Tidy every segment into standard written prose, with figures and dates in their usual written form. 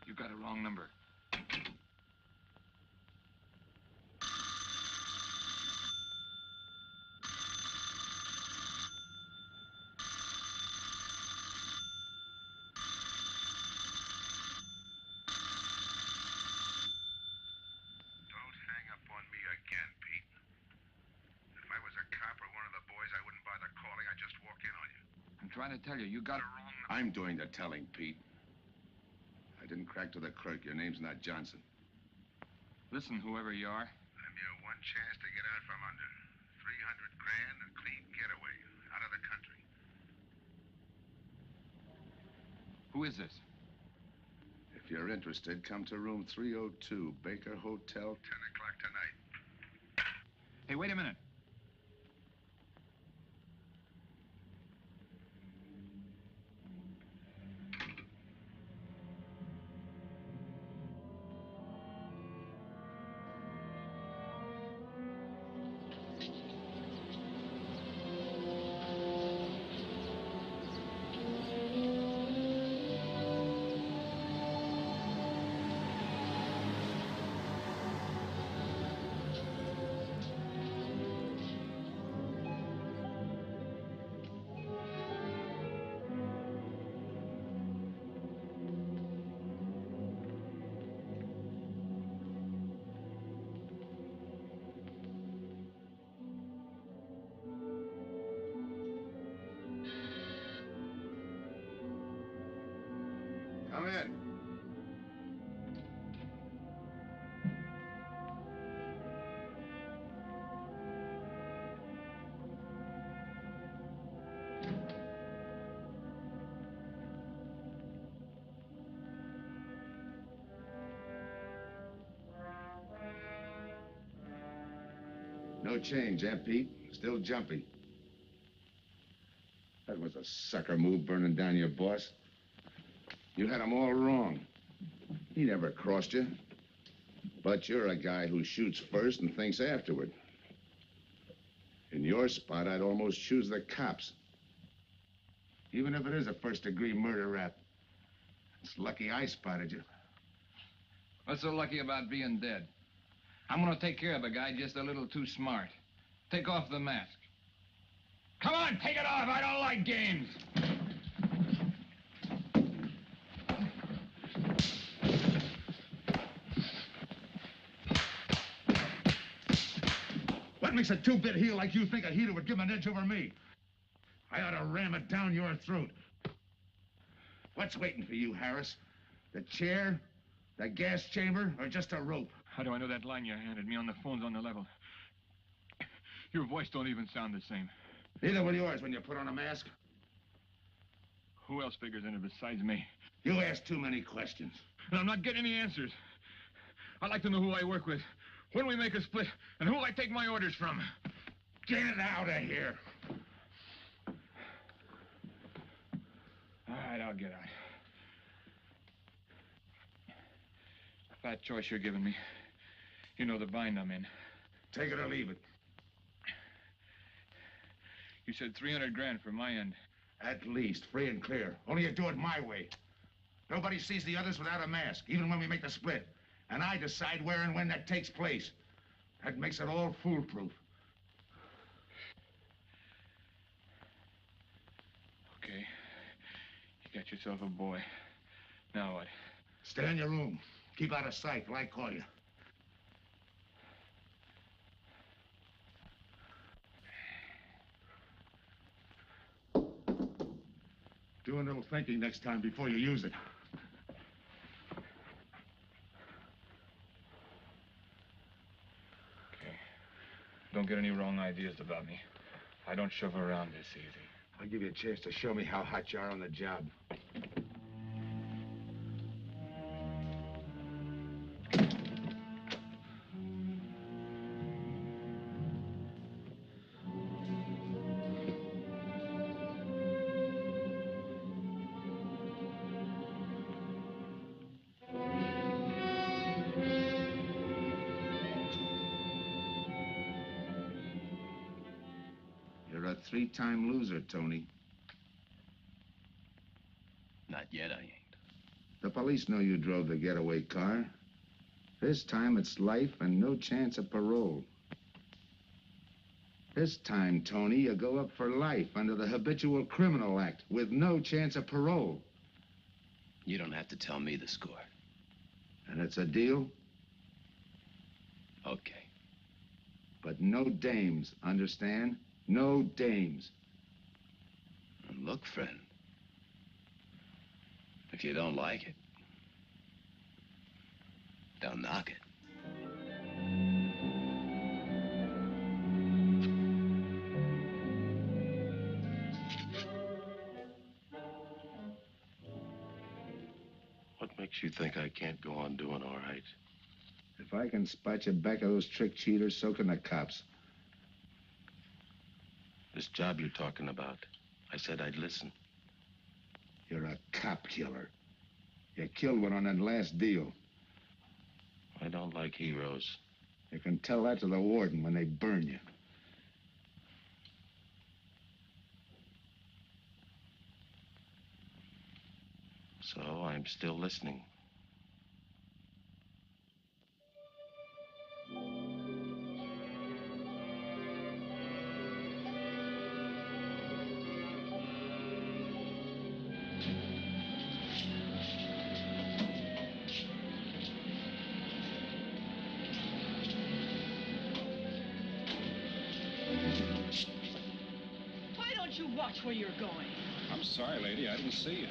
You got a wrong number. I'm trying to tell you, you got it wrong. I'm doing the telling, Pete. I didn't crack to the clerk. Your name's not Johnson. Listen, whoever you are. I'm your one chance to get out from under. 300 grand, a clean getaway, out of the country. Who is this? If you're interested, come to room 302, Baker Hotel. 10 o'clock tonight. Hey, wait a minute. Come in. No change, eh, Pete? Still jumpy. That was a sucker move, burning down your boss. You had him all wrong. He never crossed you. But you're a guy who shoots first and thinks afterward. In your spot, I'd almost choose the cops. Even if it is a first-degree murder rap. It's lucky I spotted you. What's so lucky about being dead? I'm gonna take care of a guy just a little too smart. Take off the mask. Come on, take it off. I don't like games. What makes a two-bit heel like you think a heater would give him an edge over me? I ought to ram it down your throat. What's waiting for you, Harris? The chair, the gas chamber, or just a rope? How do I know that line you handed me on the phone's on the level? Your voice don't even sound the same. Neither will yours when you put on a mask. Who else figures in it besides me? You ask too many questions. And I'm not getting any answers. I'd like to know who I work with, when we make a split, and who I take my orders from. Get out of here. All right, I'll get out. That choice you're giving me. You know the bind I'm in. Take it or leave it. You said 300 grand for my end. At least, free and clear. Only you do it my way. Nobody sees the others without a mask, even when we make the split. And I decide where and when that takes place. That makes it all foolproof. Okay. You got yourself a boy. Now what? Stay in your room. Keep out of sight till I call you. Do a little thinking next time before you use it. Okay. Don't get any wrong ideas about me. I don't shove around this easy. I'll give you a chance to show me how hot you are on the job. three-time loser, Tony. Not yet, I ain't. The police know you drove the getaway car. This time it's life and no chance of parole. This time, Tony, you go up for life under the Habitual Criminal Act with no chance of parole. You don't have to tell me the score. And it's a deal? Okay. But no dames, understand? No dames. And look, friend, if you don't like it, don't knock it. What makes you think I can't go on doing all right? If I can spot you back of those trick cheaters, so can the cops. This job you're talking about, I said I'd listen. You're a cop killer. You killed one on that last deal. I don't like heroes. You can tell that to the warden when they burn you. So I'm still listening. Why don't you watch where you're going? I'm sorry, lady. I didn't see you.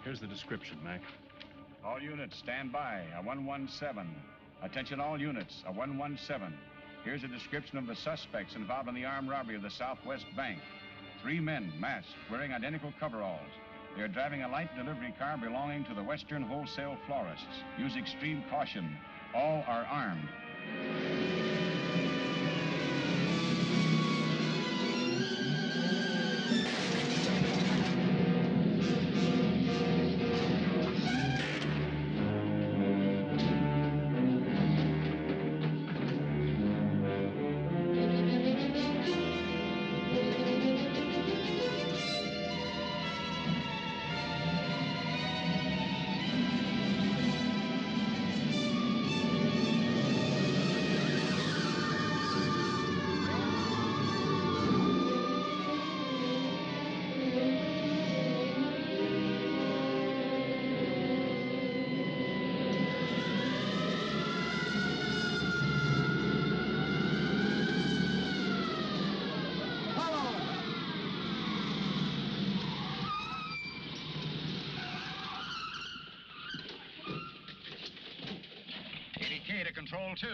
Here's the description, Mac. All units, stand by. A 117. Attention all units, a 117. Here's a description of the suspects involved in the armed robbery of the Southwest Bank. 3 men, masked, wearing identical coveralls. They're driving a light delivery car belonging to the Western Wholesale Florists. Use extreme caution. All are armed. Control 2.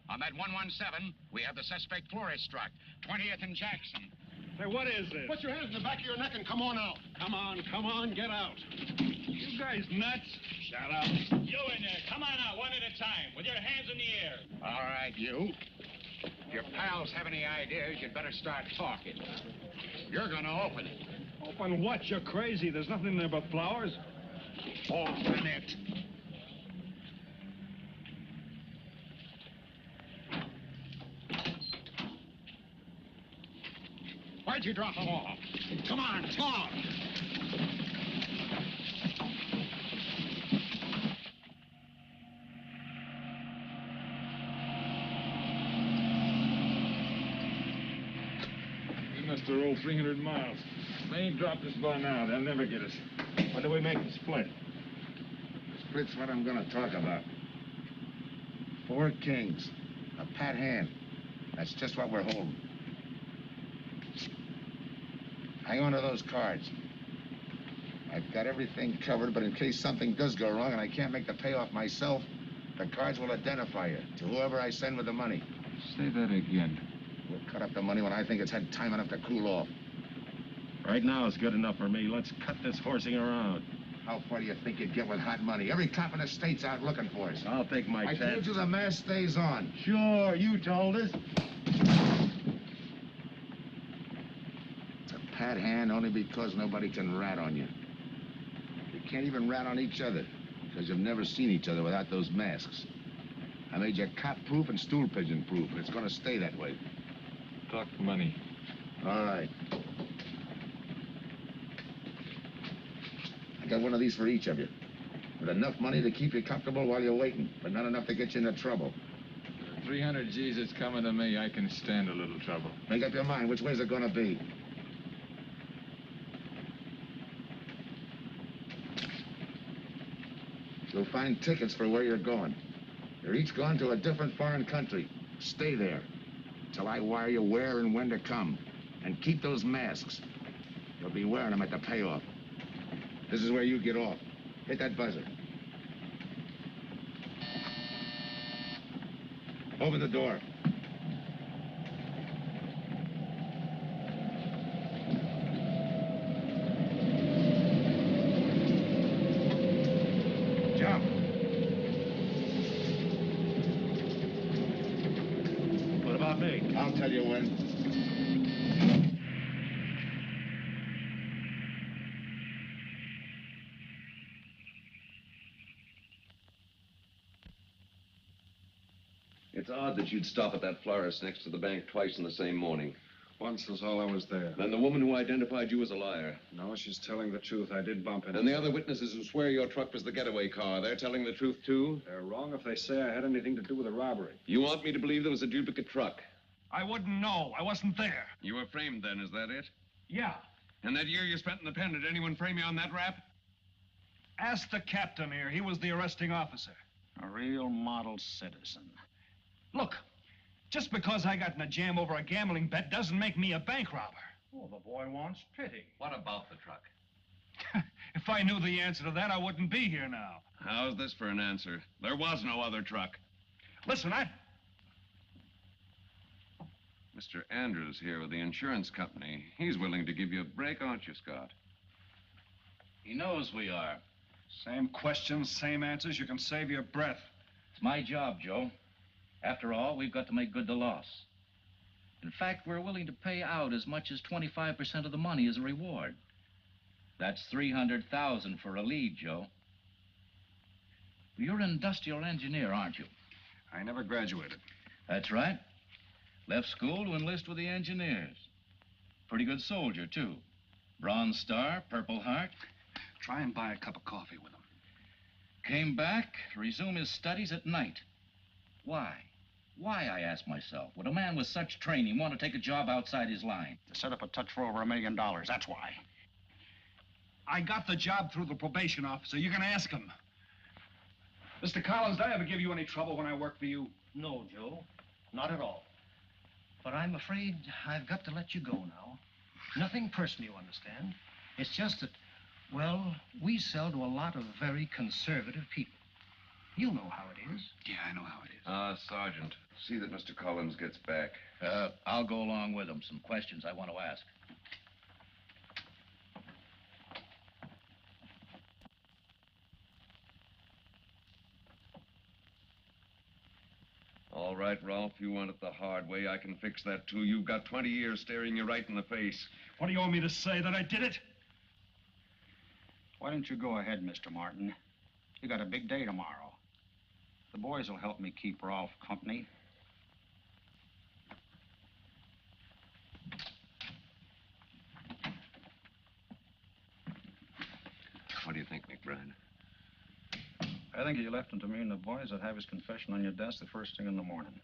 On that 117, we have the suspect florist struck. 20th and Jackson. Hey, what is this? Put your hands in the back of your neck and come on out. Come on, get out. You guys nuts? Shut up. You in there, come on out one at a time, with your hands in the air. All right, you. If your pals have any ideas, you'd better start talking. You're gonna open it. Open what? You're crazy. There's nothing in there but flowers. Open it. Why'd you drop them off? Come on, talk. We must have rolled 300 miles. They ain't dropped us by now. They'll never get us. When do we make the split? Split's what I'm gonna talk about. 4 kings. A pat hand. That's just what we're holding. Hang on to those cards. I've got everything covered, but in case something does go wrong and I can't make the payoff myself, the cards will identify you to whoever I send with the money. Say that again. We'll cut up the money when I think it's had time enough to cool off. Right now is good enough for me. Let's cut this horsing around. How far do you think you'd get with hot money? Every cop in the state's out looking for us. I'll take my I chance. told you the mask stays on. Sure, you told us. It's a pat hand only because nobody can rat on you. You can't even rat on each other because you've never seen each other without those masks. I made you cop-proof and stool-pigeon-proof, and it's going to stay that way. Talk money. All right. I got one of these for each of you. With enough money to keep you comfortable while you're waiting, but not enough to get you into trouble. 300 G's that's coming to me, I can stand a little trouble. Make up your mind, which way's it gonna be? You'll find tickets for where you're going. You're each going to a different foreign country. Stay there till I wire you where and when to come. And keep those masks. You'll be wearing them at the payoff. This is where you get off. Hit that buzzer. Open the door. Jump. What about me? I'll tell you when. It's odd that you'd stop at that florist next to the bank twice in the same morning. Once was all I was there. Then the woman who identified you as a liar. No, she's telling the truth. I did bump into And the other witnesses who swear your truck was the getaway car, they're telling the truth, too? They're wrong if they say I had anything to do with the robbery. You want me to believe there was a duplicate truck? I wouldn't know. I wasn't there. You were framed then, is that it? Yeah. And that year you spent in the pen, did anyone frame you on that rap? Ask the captain here. He was the arresting officer. A real model citizen. Look, just because I got in a jam over a gambling bet doesn't make me a bank robber. Oh, the boy wants pity. What about the truck? If I knew the answer to that, I wouldn't be here now. How's this for an answer? There was no other truck. Listen, Mr. Andrews here with the insurance company. He's willing to give you a break, aren't you, Scott? He knows we are. Same questions, same answers. You can save your breath. It's my job, Joe. After all, we've got to make good the loss. In fact, we're willing to pay out as much as 25% of the money as a reward. That's $300,000 for a lead, Joe. You're an industrial engineer, aren't you? I never graduated. That's right. Left school to enlist with the engineers. Pretty good soldier, too. Bronze Star, Purple Heart. Try and buy a cup of coffee with him. Came back to resume his studies at night. Why? Why, I ask myself, would a man with such training want to take a job outside his line? To set up a touch for over $1 million, that's why. I got the job through the probation officer. You can ask him. Mr. Collins, did I ever give you any trouble when I worked for you? No, Joe. Not at all. But I'm afraid I've got to let you go now. Nothing personal, you understand. It's just that, well, we sell to a lot of very conservative people. You know how it is. Yeah, I know how it is. Sergeant, see that Mr. Collins gets back. I'll go along with him. Some questions I want to ask. All All right, Ralph, you want it the hard way. I can fix that, too. You've got 20 years staring you right in the face. What do you want me to say, that I did it? Why don't you go ahead, Mr. Martin? You got a big day tomorrow. The boys will help me keep Rolf company. What do you think, McBride? I think you left him to me and the boys would have his confession on your desk the first thing in the morning.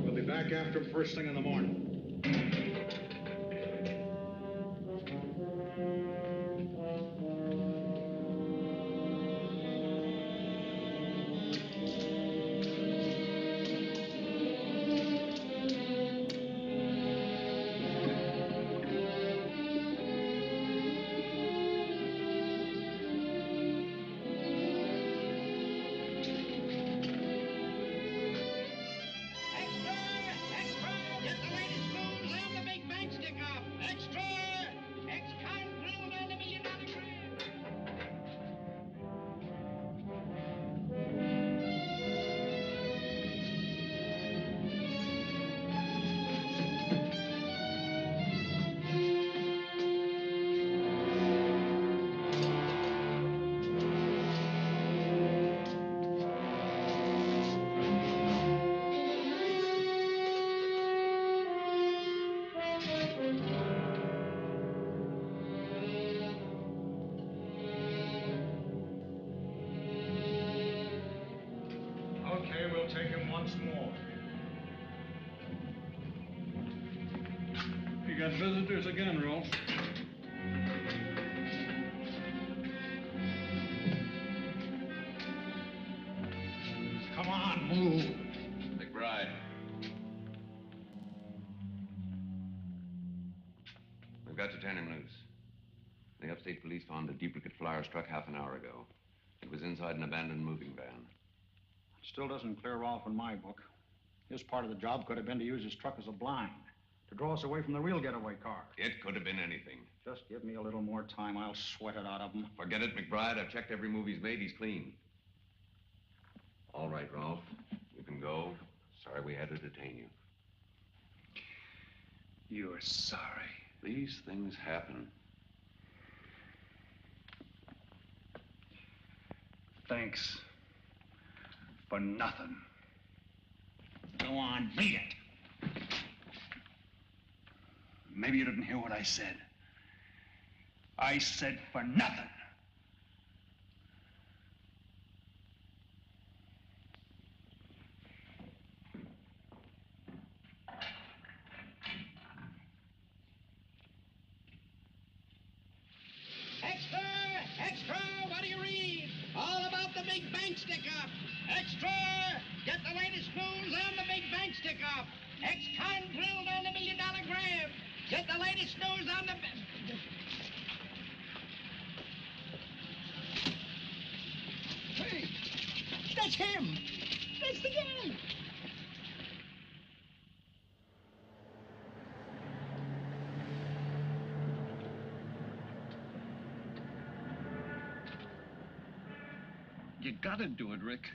We'll be back after him first thing in the morning. Okay, we'll take him once more. You got visitors again, Rolf. Come on, move. McBride. We've got to turn him loose. The upstate police found a duplicate flyer struck half an hour ago. It was inside an abandoned moving van. Still doesn't clear Rolf in my book. His part of the job could have been to use his truck as a blind, to draw us away from the real getaway car. It could have been anything. Just give me a little more time. I'll sweat it out of him. Forget it, McBride. I've checked every move he's made. He's clean. All right, Ralph. You can go. Sorry we had to detain you. You're sorry. These things happen. Thanks. For nothing. Go on, beat it. Maybe you didn't hear what I said. I said for nothing. Extra! Extra! What do you read? All about the big bank stick-up. Extra! Get the latest news on the big bank stick-up. Ex-con drilled on the $1 million grab. Get the latest news on the... Hey! That's him! That's the guy! You gotta do it, Rick.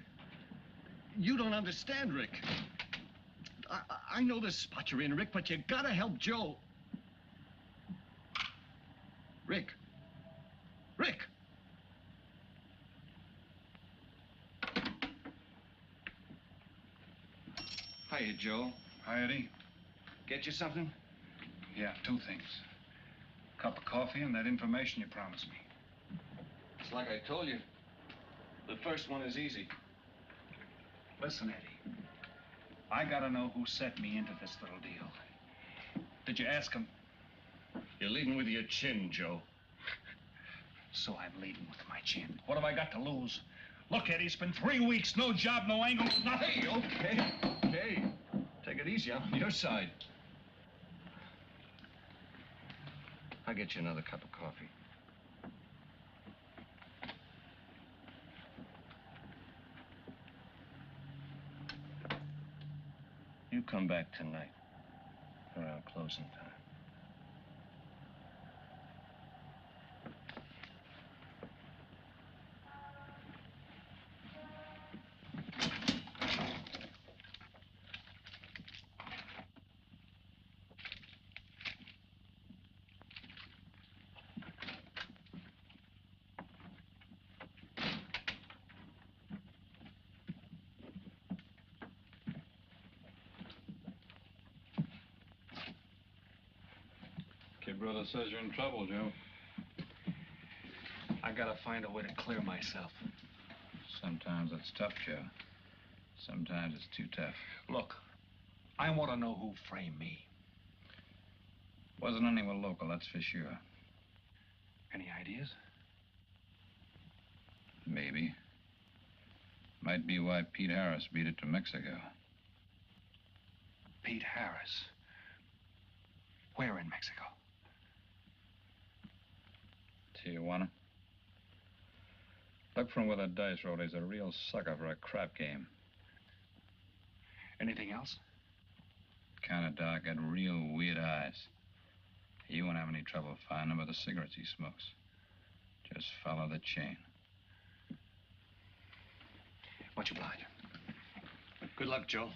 You don't understand, Rick. I know the spot you're in, Rick, but you gotta help Joe. Rick. Rick! Hiya, Joe. Hi, Eddie. Get you something? Yeah, two things. Cup of coffee and that information you promised me. It's like I told you. The first one is easy. Listen, Eddie. I gotta know who set me into this little deal. Did you ask him? You're leading with your chin, Joe. So I'm leading with my chin. What have I got to lose? Look, Eddie, it's been 3 weeks. No job, no angle, nothing. Hey, okay. Take it easy. I'm on your side. I'll get you another cup of coffee. You come back tonight. Around closing time. Kid brother says you're in trouble, Joe. I gotta find a way to clear myself. Sometimes it's tough, Joe. Sometimes it's too tough. Look, I want to know who framed me. Wasn't anyone local, that's for sure. Any ideas? Maybe. Might be why Pete Harris beat it to Mexico. Pete Harris. Where in Mexico? Tijuana. Look from where the dice rolled. He's a real sucker for a crap game. Anything else? Kind of dark, got real weird eyes. You won't have any trouble finding him by the cigarettes he smokes. Just follow the chain. Much obliged. Good luck, Joe.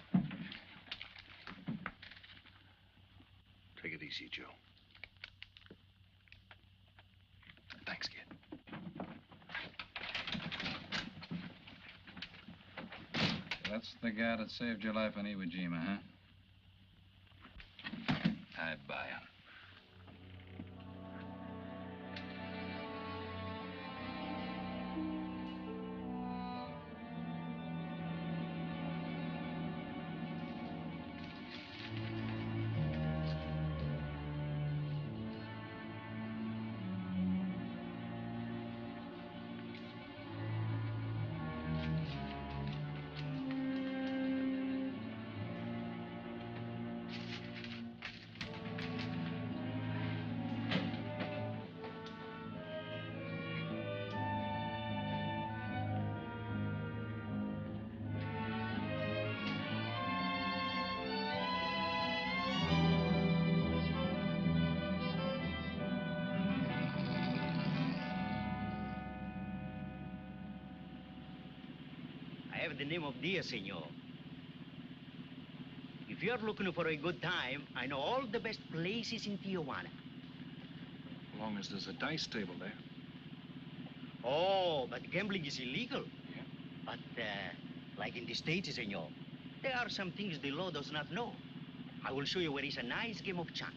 Take it easy, Joe. Thanks, kid. That's the guy that saved your life on Iwo Jima, huh? I buy him. I have the name of Diaz, senor. If you're looking for a good time, I know all the best places in Tijuana. As long as there's a dice table there. Oh, but gambling is illegal. Yeah. But, like in the States, senor, there are some things the law does not know. I will show you where is a nice game of chance.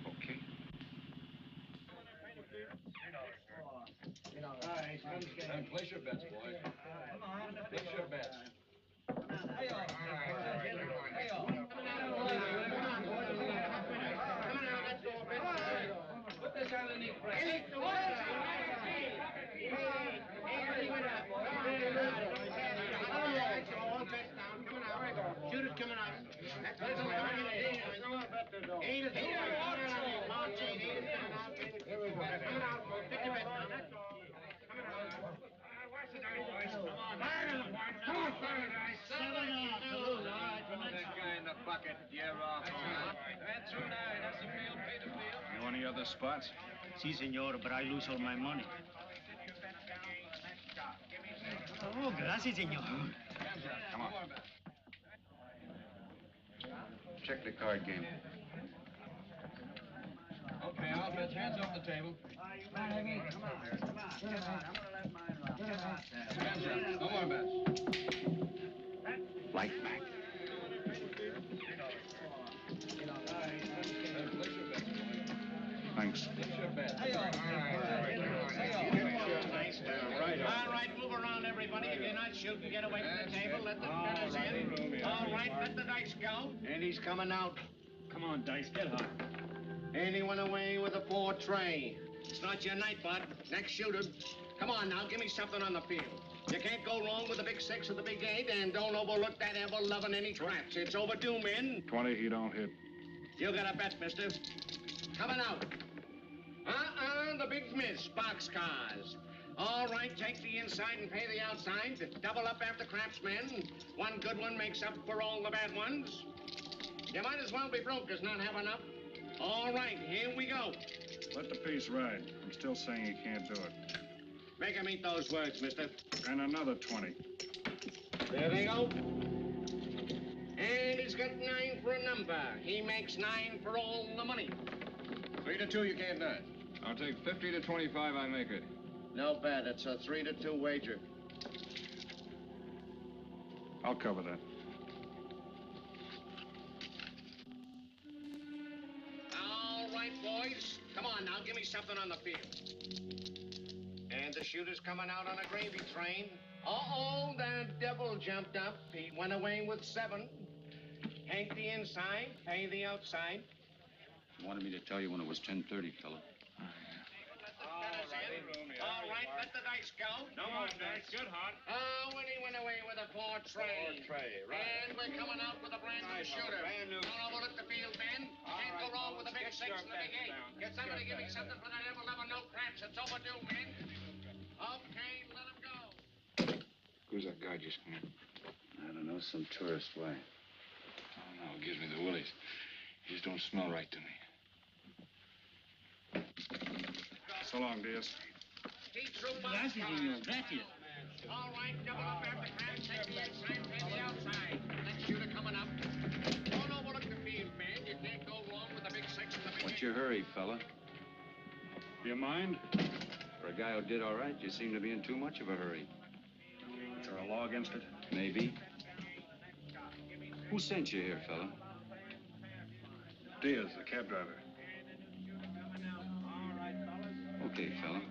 Okay. Place your bets, boys. Come on. Place your bets. Put this on the press. Shooters coming out. Eight of them. March 8. Coming out. Pick your bets now. Watch the dice, boys. Come on. Come on, fire the dice. 7 off. All right, put that guy in the bucket. You're off. That's right. That's the field. Pay the field. You any other spots? Si, senor, but I lose all my money. Oh, gracias, senor. Come on. Check the card game. Okay, I'll bet hands off the table. Come on. Hands up. No more bets. Light back. Thanks. Place your bets. All right, move around, everybody. If you're not shooting, get away from the table. Let the gunners in. All right, let the dice go. And he's coming out. Come on, Dice, get hot. And he went away with a 4 tray. It's not your night, bud. Next shooter. Come on now, give me something on the field. You can't go wrong with the big 6 or the big 8, and don't overlook that ever-loving any traps. It's overdue, men. 20, he don't hit. You got a bet, mister. Coming out. The big miss, boxcars. All right, take the inside and pay the outside. Double up after craps, men. One good one makes up for all the bad ones. You might as well be broke as not have enough. All right, here we go. Let the piece ride. I'm still saying he can't do it. Make him eat those words, mister. And another 20. There they go. And he's got 9 for a number. He makes 9 for all the money. 3 to 2, you can't deny it. I'll take 50 to 25, I make it. No bad. It's a 3 to 2 wager. I'll cover that. All right, boys. Come on now, give me something on the field. And the shooter's coming out on a gravy train. Uh-oh, the devil jumped up. He went away with 7. Hank the inside, pay the outside. You wanted me to tell you when it was 10:30, fella. All right, let the dice go. No more dice. Good, Hart. Oh, when he went away with a 4 tray. 4 tray, right. And we're coming out with a brand new shooter. Brand new. Don't overlook the field, Ben. Can't go wrong with a big 6 and a big 8. Get somebody to give me something for that ever-loving no craps. It's overdue, men. Okay, let him go. Who's that guy just come in? I don't know, some tourist. Why? Oh, no, it gives me the willies. He just don't smell right to me. So long, Diaz. Gracias, señor. Gracias. All right, double up after craps. Take the inside, pay the outside. Next shooter coming up. Don't overlook the field, man. You can't go wrong with a big 6 and a big 8. What's your hurry, fella? Do you mind? For a guy who did all right, you seem to be in too much of a hurry. Is there a law against it? Maybe. Who sent you here, fella? Diaz, the cab driver. Okay, fella.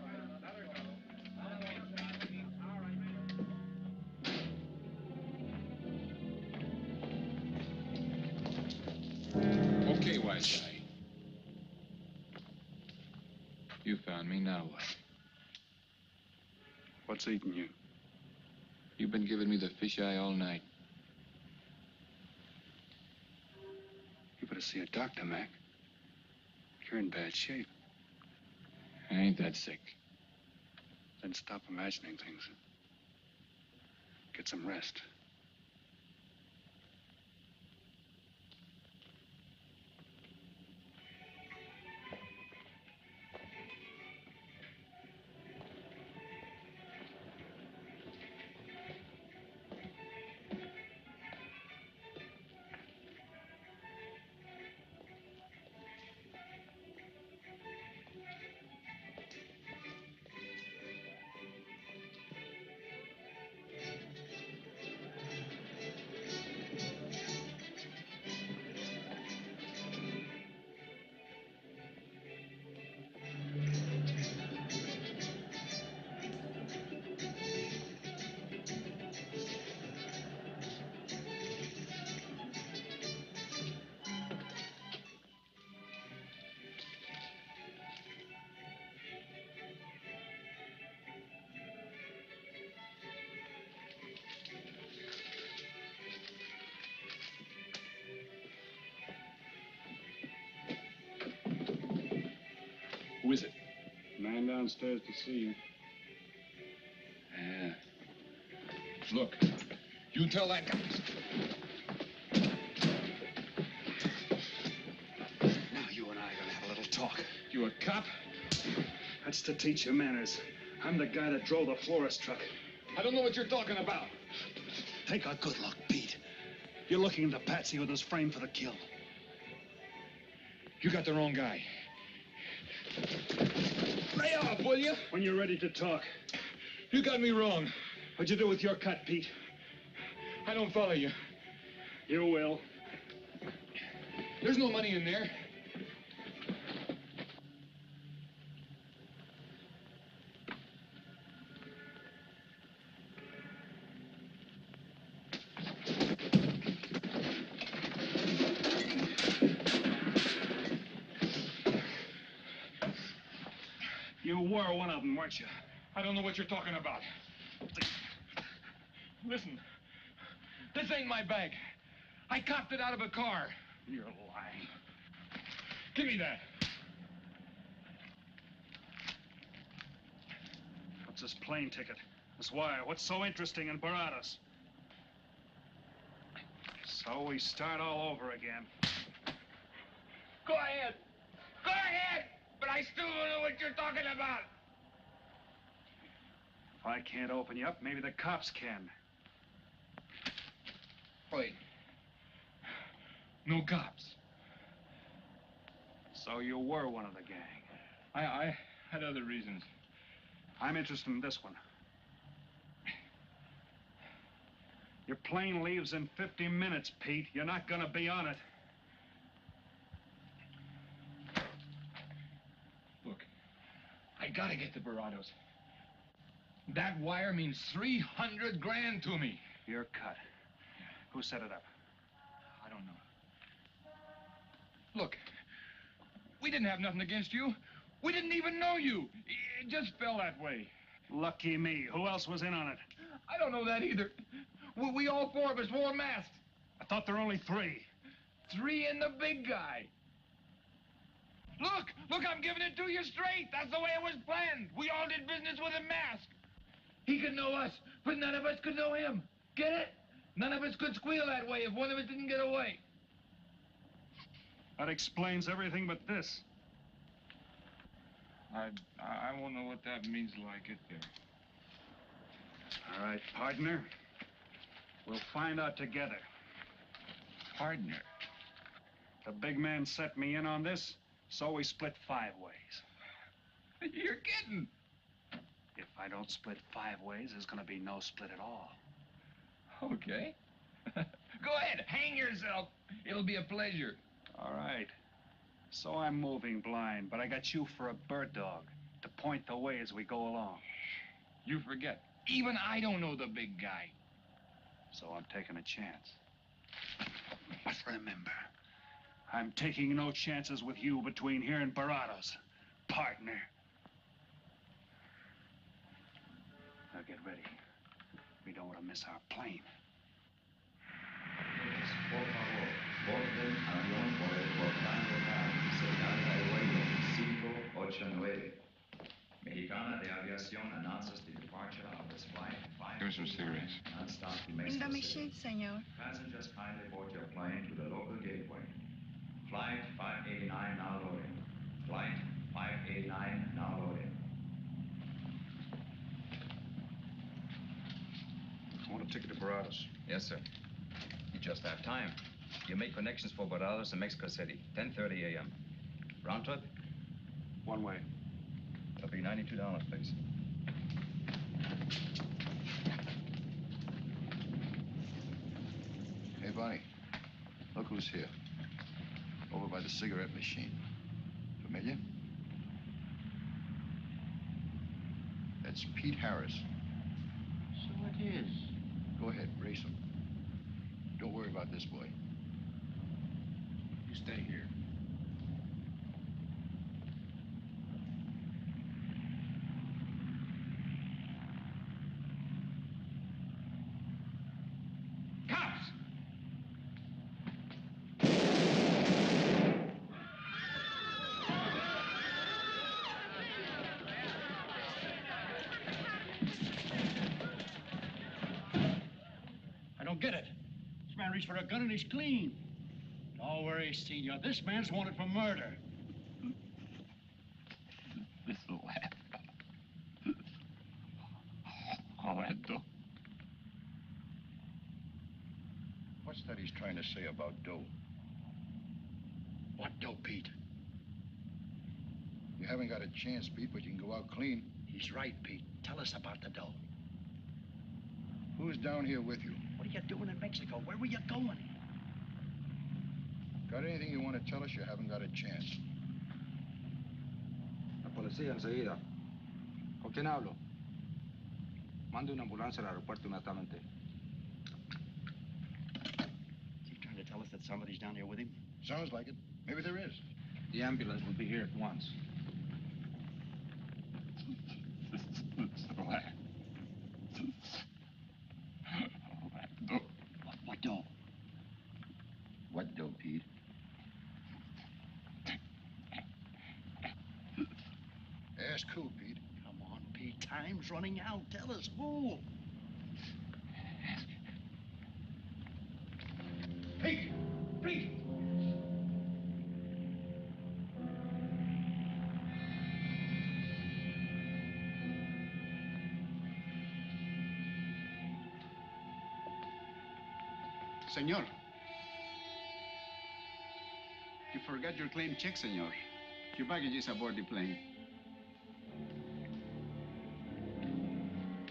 Okay, wise guy. You found me, now what? What's eating you? You've been giving me the fisheye all night. You better see a doctor, Mac. You're in bad shape. I ain't that sick. Then stop imagining things. Get some rest. Who is it? Man downstairs to see you. Yeah. Look, you tell that guy. Now you and I are gonna have a little talk. You a cop? That's to teach you manners. I'm the guy that drove the florist truck. I don't know what you're talking about. Take a good look, Pete. You're looking into Patsy, who was framed for the kill. You got the wrong guy. Lay off, will you? When you're ready to talk. You got me wrong. What'd you do with your cut, Pete? I don't follow you. You will. There's no money in there. You were one of them, weren't you? I don't know what you're talking about. Listen, this ain't my bag. I copped it out of a car. You're lying. Give me that. What's this plane ticket? This wire? What's so interesting in Baradas? So we start all over again. Go ahead. Go ahead. But I still don't know what you're talking about. If I can't open you up, maybe the cops can. Wait. No cops. So you were one of the gang. I had other reasons. I'm interested in this one. Your plane leaves in 50 minutes, Pete. You're not gonna be on it. Look, I gotta get to Barados. That wire means 300 grand to me. You're cut. Who set it up? I don't know. Look, we didn't have nothing against you. We didn't even know you. It just fell that way. Lucky me. Who else was in on it? I don't know that either. We all four of us wore masks. I thought there were only 3. 3 and the big guy. Look, I'm giving it to you straight. That's the way it was planned. We all did business with a mask. He could know us, but none of us could know him. Get it? None of us could squeal that way if one of us didn't get away. That explains everything but this. I won't know what that means till I get there. All right, partner. We'll find out together. Partner? The big man set me in on this, so we split 5 ways. You're kidding. If I don't split 5 ways, there's gonna be no split at all. Okay. Go ahead, hang yourself. It'll be a pleasure. All right. So I'm moving blind, but I got you for a bird dog to point the way as we go along. You forget. Even I don't know the big guy. So I'm taking a chance. But remember, I'm taking no chances with you between here and Barados, partner. Now get ready. We don't want to miss our plane. Por favor, borden avión por el portal local, señal aéreo 589. Mexicana de Aviación announces the departure of this flight 5. Here's some cigarettes. Non-stop to Mexico La City. machine, señor. Passengers kindly board your plane to the local gateway. Flight 589 now loading. Flight 589 now loading. I want a ticket to Barados. Yes, sir. You just have time. You make connections for Barados and Mexico City, 10:30 a.m. Round trip? One way. It'll be $92, please. Hey, Bonnie. Look who's here. Over by the cigarette machine. Familiar? That's Pete Harris. So it is. Go ahead, race him. Don't worry about this boy. You stay here. Cops! I don't get it. This man reached for a gun and he's clean. Don't worry, Senor. This man's wanted for murder. This'll happen. Orlando. What's that he's trying to say about dough? What dough, Pete? You haven't got a chance, Pete, but you can go out clean. He's right, Pete. Tell us about the dough. Who's down here with you? What are you doing in Mexico? Where were you going? Got anything you want to tell us? You haven't got a chance. La policía enseguida. ¿Con quién hablo? Mande una ambulancia al aeropuerto inmediatamente. Is he trying to tell us that somebody's down here with him? Sounds like it. Maybe there is. The ambulance will be here at once. What dough? What dough, Pete? Ask who, Pete? Come on, Pete. Time's running out. Tell us who. Pete! Pete! senor. You forgot your claim check, senor. Your baggage is aboard the plane.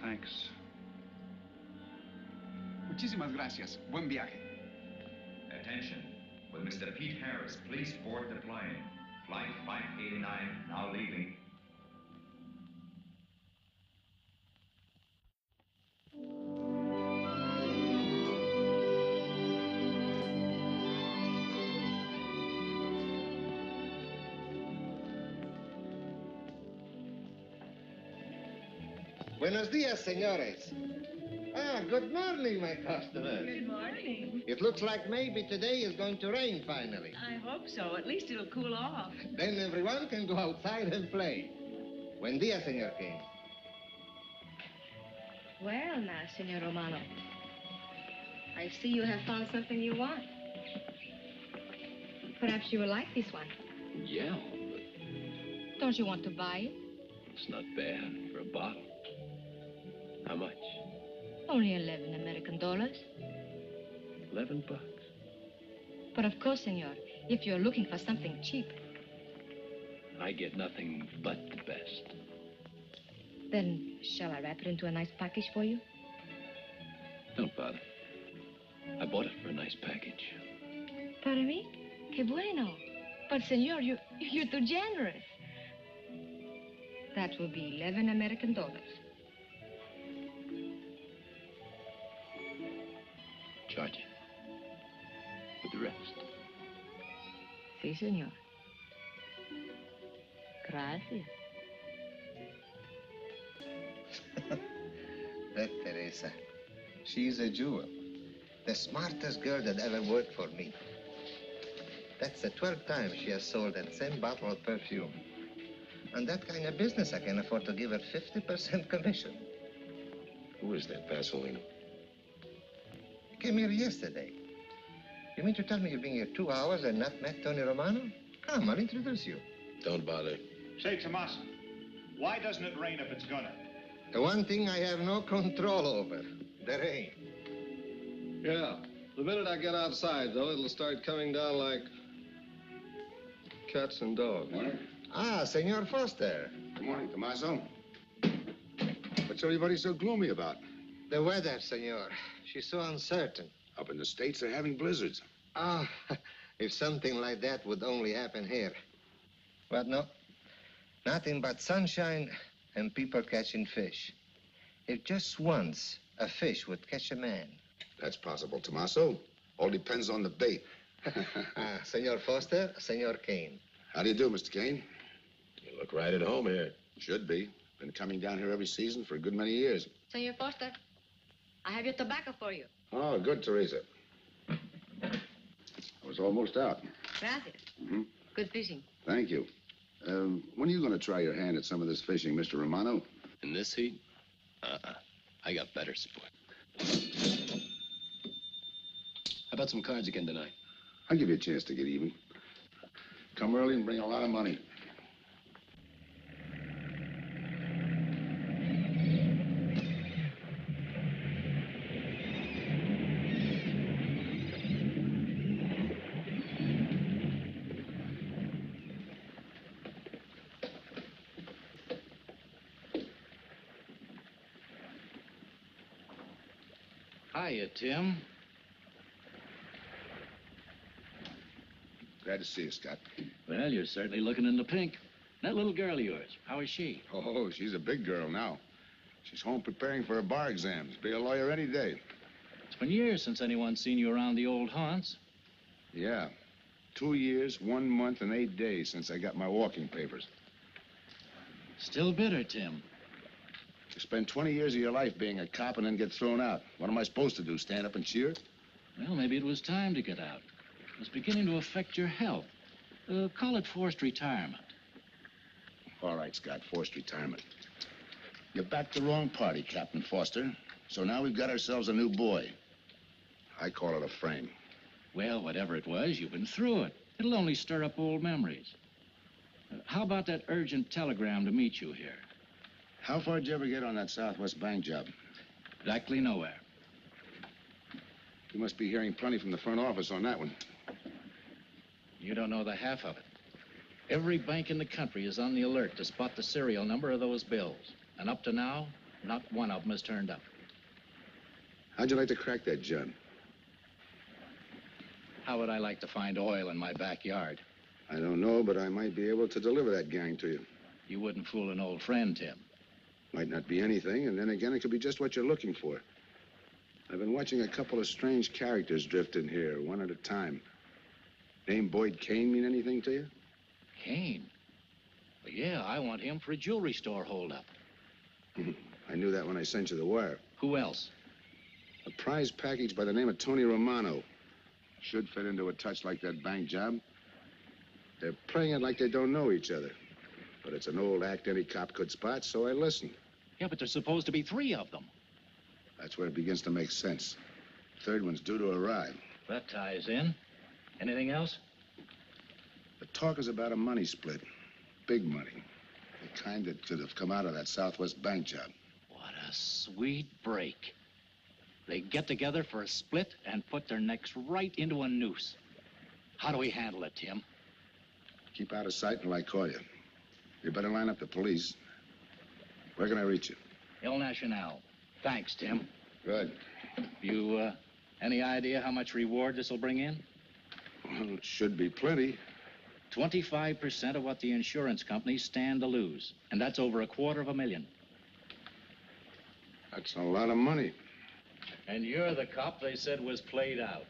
Thanks. Muchísimas gracias. Buen viaje. Attention. Will Mr. Pete Harris please board the plane? Flight 589, now leaving. Buenos dias, senores. Ah, good morning, my customers. Good morning. It looks like maybe today is going to rain finally. I hope so. At least it'll cool off. Then everyone can go outside and play. Buen dia, Senor King. Well, now, Senor Romano, I see you have found something you want. Perhaps you will like this one. Yeah, Don't you want to buy it? it's not bad for a bottle. How much? Only 11 American dollars. $11. But of course, senor, if you're looking for something cheap, I get nothing but the best. then shall I wrap it into a nice package for you? Don't bother. I bought it for a nice package. Para mí? Que bueno. But, senor, you're too generous. That will be 11 American dollars. Charge it. With the rest. Si, senor. Gracias. That Teresa, she's a jewel. The smartest girl that ever worked for me. That's the 12th time she has sold that same bottle of perfume. On that kind of business, I can afford to give her 50% commission. Who is that Vaseline? You came here yesterday. You mean to tell me you've been here 2 hours and not met Tony Romano? Come, I'll introduce you. Don't bother. Say, Tommaso, why doesn't it rain if it's gonna? The one thing I have no control over, the rain. Yeah. The minute I get outside, though, it'll start coming down like cats and dogs. Ah, Senor Foster. Good morning, Tommaso. What's everybody so gloomy about? The weather, senor. She's so uncertain. Up in the States, they're having blizzards. Ah, if something like that would only happen here. But no, nothing but sunshine and people catching fish. If just once a fish would catch a man. That's possible, Tommaso. All depends on the bait. Ah, Senor Foster, Senor Kane. How do you do, Mr. Kane? You look right at home here. Should be. Been coming down here every season for a good many years. Senor Foster, I have your tobacco for you. Oh, good, Teresa. I was almost out. Gracias. Mm-hmm. Good fishing. Thank you. When are you going to try your hand at some of this fishing, Mr. Romano? In this heat? I got better sport. How about some cards again tonight? I'll give you a chance to get even. Come early and bring a lot of money. Hiya, Tim. Glad to see you, Scott. Well, you're certainly looking in the pink. That little girl of yours, how is she? Oh, she's a big girl now. She's home preparing for her bar exams. Be a lawyer any day. It's been years since anyone's seen you around the old haunts. Yeah. 2 years, 1 month, and 8 days since I got my walking papers. Still bitter, Tim. You spend 20 years of your life being a cop and then get thrown out. What am I supposed to do, stand up and cheer? Well, maybe it was time to get out. It was beginning to affect your health. Call it forced retirement. All right, Scott, forced retirement. You backed the wrong party, Captain Foster. So now we've got ourselves a new boy. I call it a frame. Well, whatever it was, you've been through it. It'll only stir up old memories. How about that urgent telegram to meet you here? How far did you ever get on that Southwest Bank job? Exactly nowhere. You must be hearing plenty from the front office on that one. You don't know the half of it. Every bank in the country is on the alert to spot the serial number of those bills. And up to now, not one of them has turned up. How'd you like to crack that, John? How would I like to find oil in my backyard? I don't know, but I might be able to deliver that gang to you. You wouldn't fool an old friend, Tim. Might not be anything, and then again, it could be just what you're looking for. I've been watching a couple of strange characters drift in here, one at a time. Name Boyd Kane mean anything to you? Kane? Well, yeah, I want him for a jewelry store holdup. I knew that when I sent you the wire. Who else? A prize package by the name of Tony Romano. Should fit into a touch like that bank job. They're playing it like they don't know each other. But it's an old act any cop could spot, so I listened. Yeah, but there's supposed to be 3 of them. That's where it begins to make sense. Third one's due to arrive. That ties in. Anything else? The talk is about a money split. Big money. The kind that could have come out of that Southwest bank job. What a sweet break. They get together for a split and put their necks right into a noose. How do we handle it, Tim? Keep out of sight until I call you. You better line up the police. Where can I reach you? El Nacional. Thanks, Tim. Good. You, any idea how much reward this will bring in? Well, it should be plenty. 25% of what the insurance companies stand to lose. And that's over $250,000. That's a lot of money. And you're the cop they said was played out.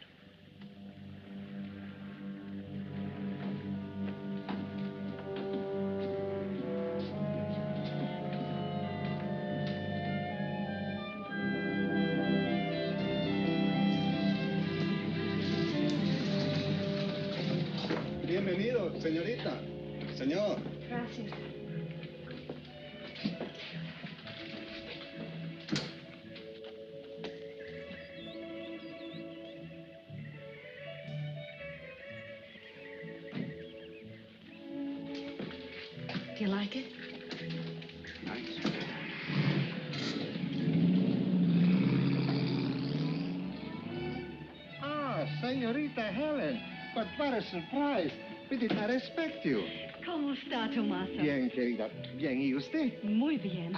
Bienvenido, señorita. Señor. Gracias. Do you like it? Nice. Ah, señorita Helen. But what a surprise. We did not expect you. ¿Cómo está, Tomasa? Bien, querida. Bien, ¿y usted? Muy bien.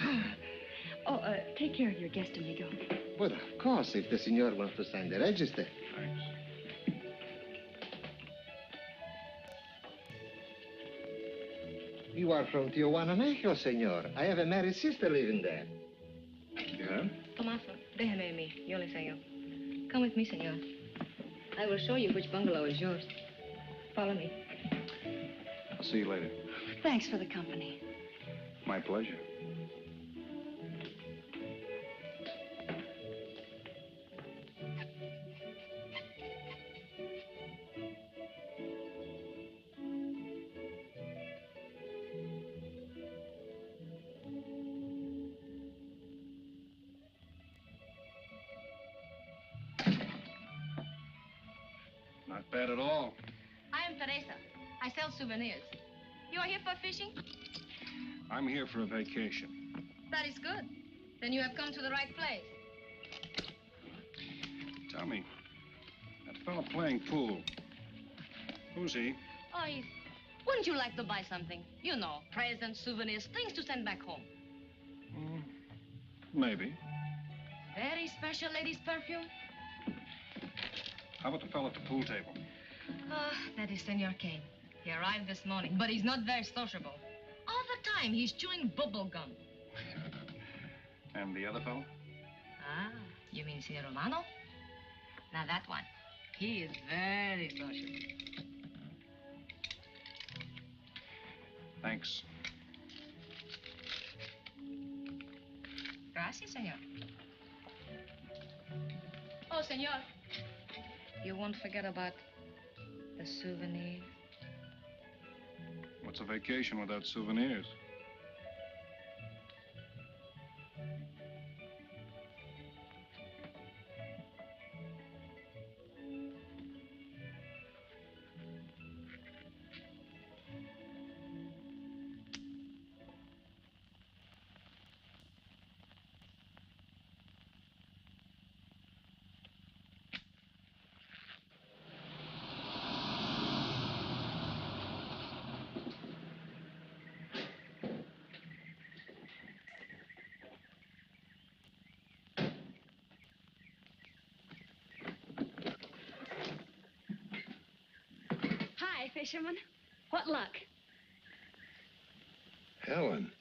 Oh, take care of your guest, amigo. But of course, if the senor wants to sign the register. Thanks. You are from Tijuana, Mexico, senor. I have a married sister living there. Yeah? Tomaso, déjeme a mí. Yo le enseño. Come with me, senor. I will show you which bungalow is yours. Follow me. I'll see you later. Thanks for the company. My pleasure. Not bad at all. I am Teresa. I sell souvenirs. You are here for fishing? I'm here for a vacation. That is good. Then you have come to the right place. Tell me, that fella playing pool, who's he? Oh, wouldn't you like to buy something? You know, presents, souvenirs, things to send back home. Maybe. Very special ladies' perfume? How about the fella at the pool table? Ah, that is Senor Kane. He arrived this morning, but he's not very sociable. All the time, he's chewing bubble gum. And the other fellow? Ah, you mean Senor Romano? Now, that one. He is very sociable. Thanks. Gracias, senor. Oh, senor. You won't forget about the souvenir. What's a vacation without souvenirs? Hi, fisherman. What luck? Helen.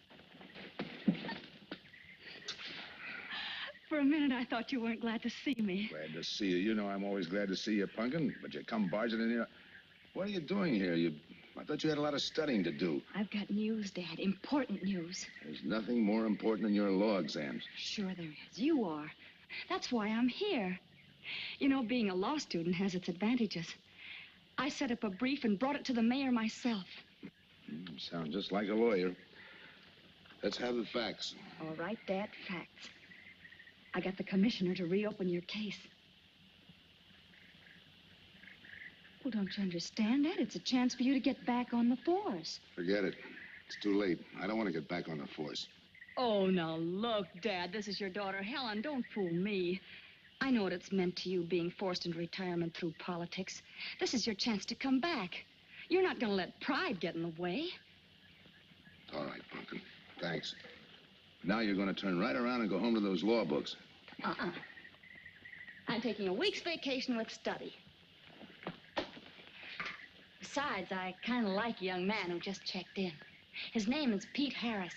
For a minute, I thought you weren't glad to see me. Glad to see you. You know I'm always glad to see you, Punkin, but you come barging in here. What are you doing here? I thought you had a lot of studying to do. I've got news, Dad. Important news. There's nothing more important than your law exams. Sure there is. You are. That's why I'm here. You know, being a law student has its advantages. I set up a brief and brought it to the mayor myself. You sound just like a lawyer. Let's have the facts. All right, Dad, facts. I got the commissioner to reopen your case. Well, don't you understand that? It's a chance for you to get back on the force. Forget it. It's too late. I don't want to get back on the force. Oh, now look, Dad, this is your daughter, Helen. Don't fool me. I know what it's meant to you being forced into retirement through politics. This is your chance to come back. You're not going to let pride get in the way. All right, Pumpkin. Thanks. Now you're going to turn right around and go home to those law books. I'm taking a week's vacation with study. Besides, I kind of like a young man who just checked in. His name is Pete Harris.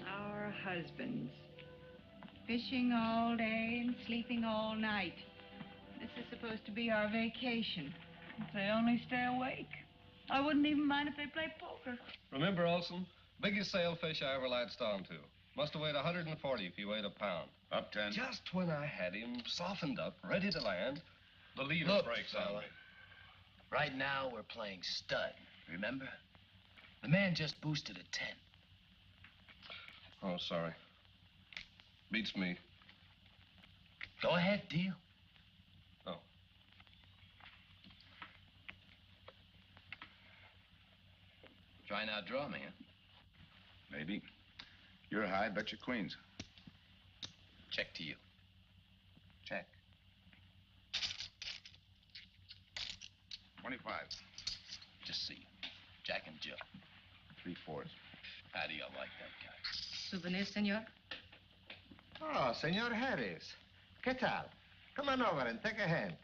Our husbands. Fishing all day and sleeping all night. This is supposed to be our vacation. If they only stay awake. I wouldn't even mind if they played poker. Remember, Olson, biggest sailfish I ever latched onto. Must have weighed 140 if he weighed a pound. Up 10. Just when I had him softened up, ready to land, the leader Look, breaks on fella. me. Right now, we're playing stud, remember? The man just boosted a 10. Oh, sorry. Beats me. Go ahead, deal. Oh. Try and outdraw me, huh? Maybe. You're high, bet your queens. Check to you. Check. 25. Just see. Jack and Jill. 3/4. How do you like that guy? Souvenir, senor? Oh, Senor Harris. ¿Qué tal? Come on over and take a hand.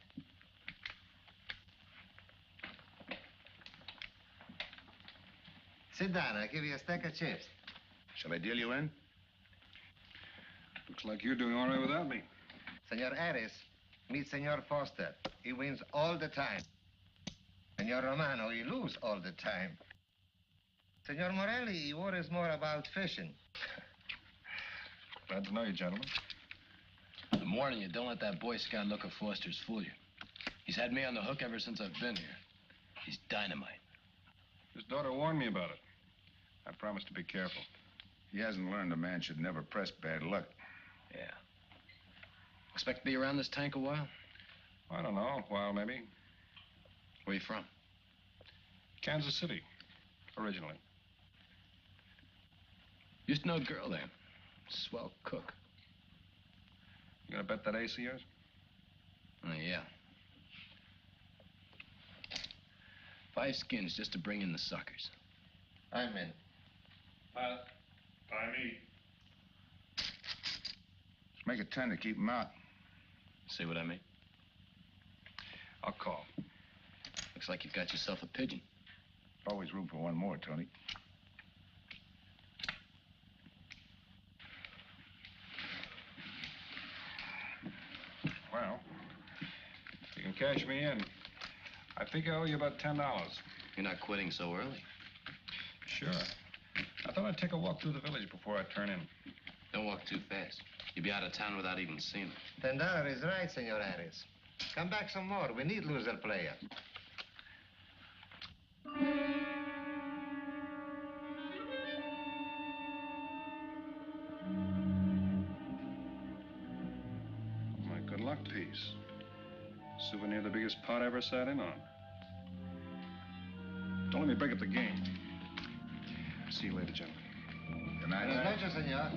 Sit down. I'll give you a stack of chips. Shall I deal you in? Looks like you're doing all right without me. Senor Harris, meet Senor Foster. He wins all the time. Senor Romano, he lose all the time. Senor Morelli, he worries more about fishing. Glad to know you, gentlemen. I'm warning you, don't let that Boy Scout look of Foster's fool you. He's had me on the hook ever since I've been here. He's dynamite. His daughter warned me about it. I promised to be careful. He hasn't learned a man should never press bad luck. Yeah. Expect to be around this tank a while? I don't know, a while maybe. Where you from? Kansas City, originally. Used to know a girl there. Swell cook. You gonna bet that ace of yours? Oh, yeah. 5 skins just to bring in the suckers. I'm in. By me. Let's make it 10 to keep him out. See what I mean? I'll call. Looks like you've got yourself a pigeon. Always room for one more, Tony. Well, you can cash me in. I think I owe you about $10. You're not quitting so early. Sure. I thought I'd take a walk through the village before I turn in. Don't walk too fast. You'll be out of town without even seeing it. $10 is right, Senor Harris. Come back some more. We need loser player. My good luck piece. Souvenir the biggest pot I ever sat in on. Don't let me break up the game. See you later, gentlemen. Good night. Buenas noches, senor.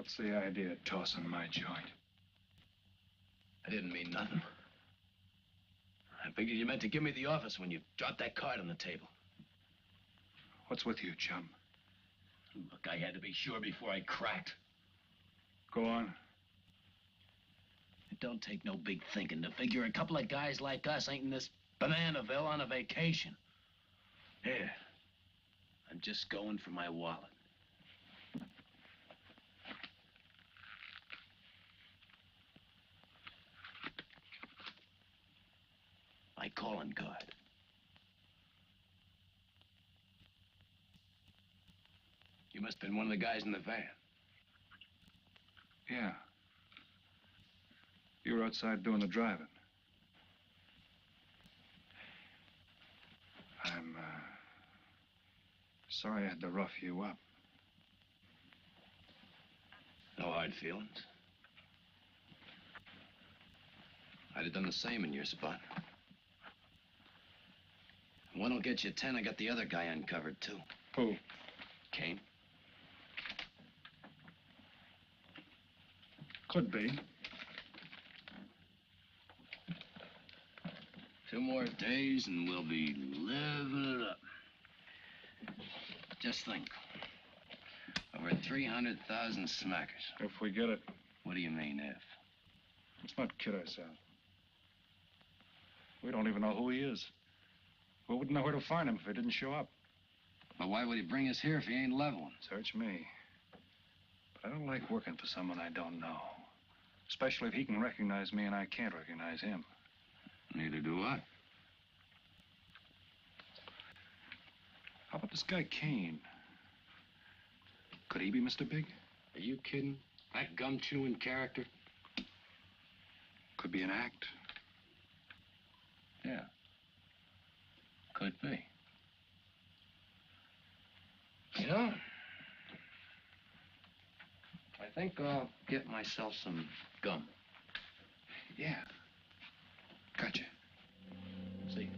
What's the idea of tossing my joint? I didn't mean nothing. I figured you meant to give me the office when you dropped that card on the table. What's with you, chum? Look, I had to be sure before I cracked. Go on. It don't take no big thinking to figure a couple of guys like us ain't in this Bananaville on a vacation. Here, I'm just going for my wallet. My calling card. You must have been one of the guys in the van. Yeah. You were outside doing the driving. I'm, sorry I had to rough you up. No hard feelings. I'd have done the same in your spot. One will get you 10. I got the other guy uncovered, too. Who? Kane. Could be. 2 more days and we'll be living it up. Just think. Over 300,000 smackers. If we get it. What do you mean, if? Let's not kid ourselves. We don't even know who he is. We wouldn't know where to find him if he didn't show up. But why would he bring us here if he ain't leveling? Search me. But I don't like working for someone I don't know. Especially if he can recognize me and I can't recognize him. Neither do I. How about this guy Kane? Could he be Mr. Big? Are you kidding? That gum-chewing character? Could be an act. Yeah. Could be. You know, I think I'll get myself some gum. Yeah. Gotcha. See.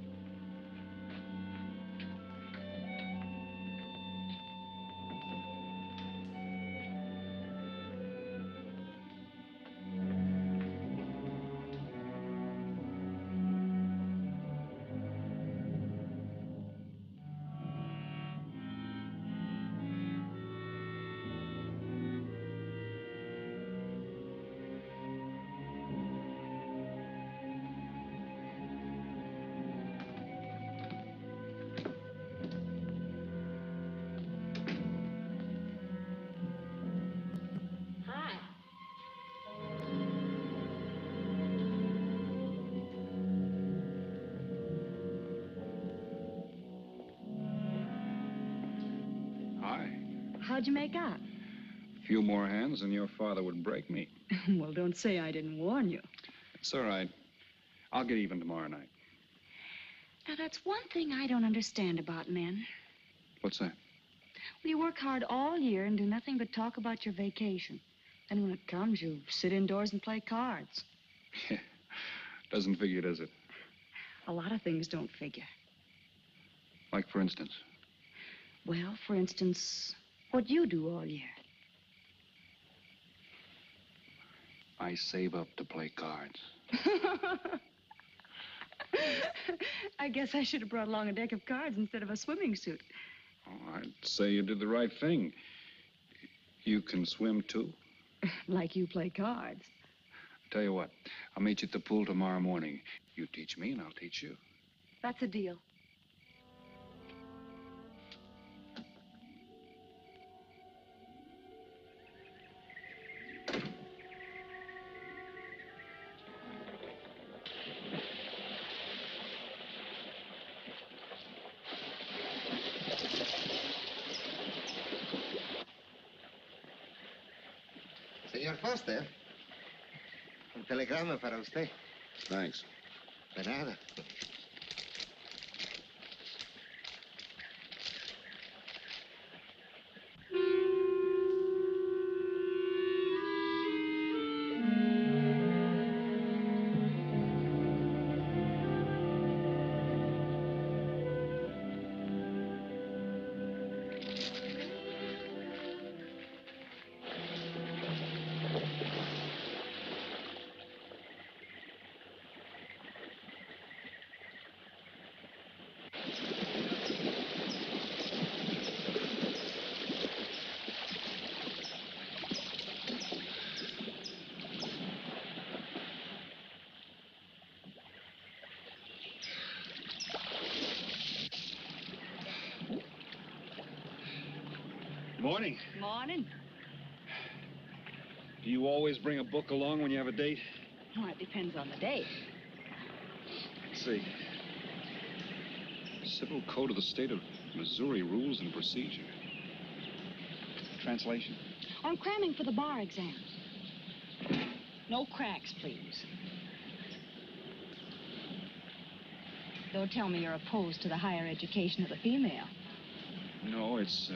How'd you make out? A few more hands and your father would break me. Well, don't say I didn't warn you. It's all right. I'll get even tomorrow night. Now, that's one thing I don't understand about men. What's that? Well, you work hard all year and do nothing but talk about your vacation. Then when it comes, you sit indoors and play cards. Yeah. Doesn't figure, does it? A lot of things don't figure. Like, for instance? Well, for instance, what you do all year. I save up to play cards. I guess I should have brought along a deck of cards instead of a swimming suit. Oh, I'd say you did the right thing. You can swim, too? Like you play cards. Tell you what, I'll meet you at the pool tomorrow morning. You teach me and I'll teach you. That's a deal. Señor Foster, un telegrama para usted. Thanks. De nada. Morning. Morning. Do you always bring a book along when you have a date? Well, it depends on the date. Let's see. Civil Code of the State of Missouri Rules and Procedure. Translation? I'm cramming for the bar exam. No cracks, please. Don't tell me you're opposed to the higher education of the female. No, it's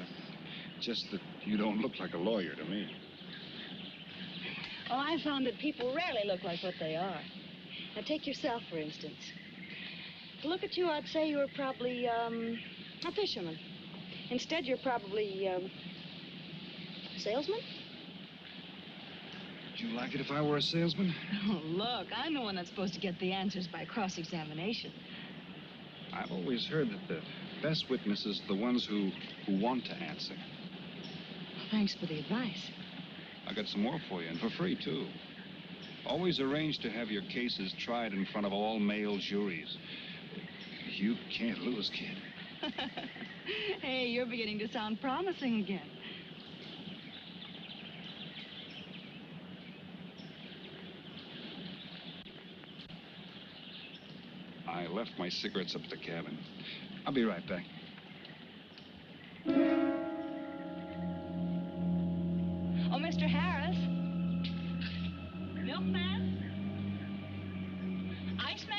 just that you don't look like a lawyer to me. Well, I found that people rarely look like what they are. Now, take yourself, for instance. To look at you, I'd say you were probably, a fisherman. Instead, you're probably, a salesman? Would you like it if I were a salesman? Oh, look, I'm the one that's supposed to get the answers by cross-examination. I've always heard that the best witnesses are the ones who want to answer. Thanks for the advice. I got some more for you, and for free, too. Always arrange to have your cases tried in front of all male juries. You can't lose, kid. Hey, you're beginning to sound promising again. I left my cigarettes up at the cabin. I'll be right back. Oh, Mr. Harris. Milkman? Iceman?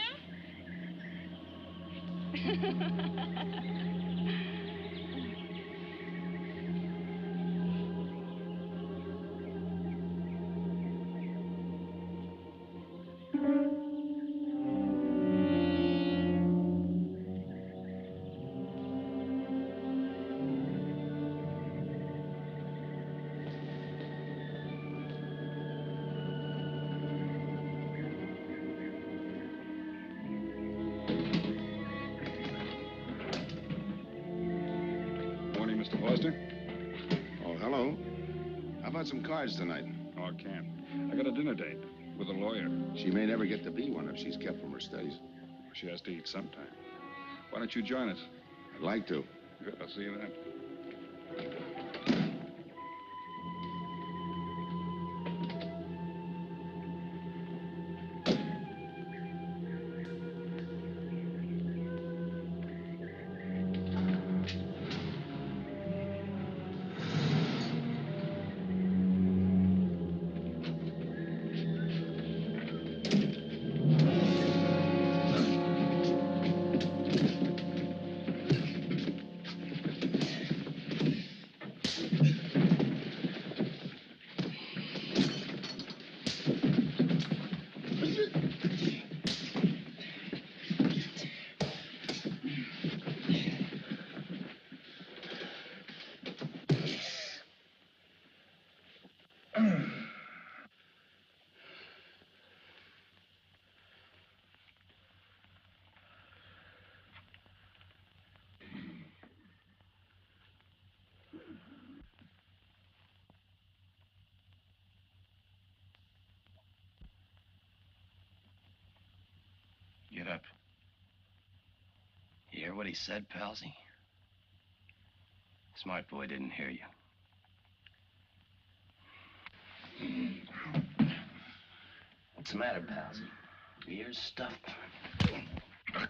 Morning, Mr. Foster. Oh, hello. How about some cards tonight? Oh, I can't. I got a dinner date with a lawyer. She may never get to be one if she's kept from her studies. She has to eat sometime. Why don't you join us? I'd like to. Good, I'll see you then. Get up. You hear what he said, Palsy? Smart boy didn't hear you. What's the matter, Palsy? Your ears stuffed? I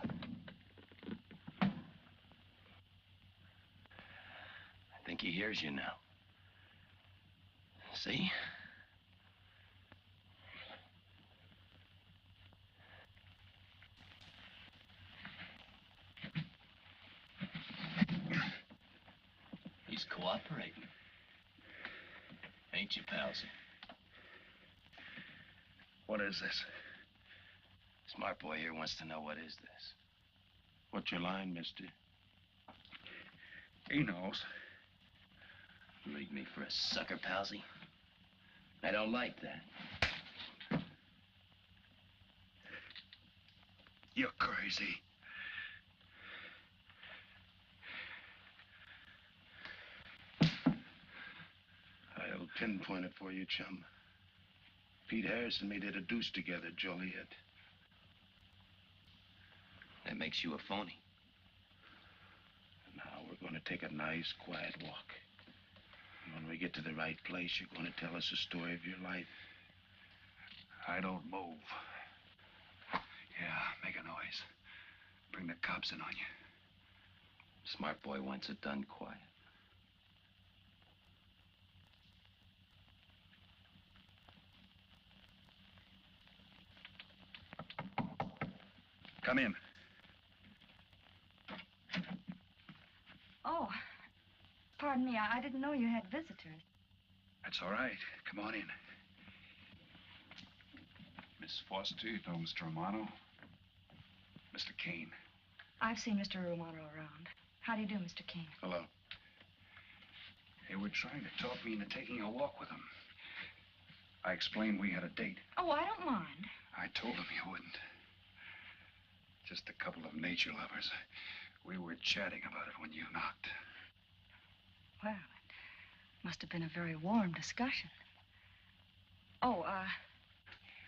think he hears you now. See? He's cooperating. Ain't you, Palsy? What is this? Smart boy here wants to know what is this. What's your line, mister? He knows. Leave me for a sucker, Palsy. I don't like that. You're crazy. I'll pinpoint it for you, chum. Pete Harris and me did a deuce together, Joliet. That makes you a phony. Now we're going to take a nice, quiet walk. When we get to the right place, you're going to tell us the story of your life. I don't move. Yeah, make a noise. Bring the cops in on you. Smart boy wants it done quiet. Come in. Oh, pardon me. I didn't know you had visitors. That's all right. Come on in. Miss Foster, you know Mr. Romano? Mr. Kane. I've seen Mr. Romano around. How do you do, Mr. Kane? Hello. They were trying to talk me into taking a walk with them. I explained we had a date. Oh, I don't mind. I told them you wouldn't. Just a couple of nature lovers. We were chatting about it when you knocked. Well, it must have been a very warm discussion. Oh, well,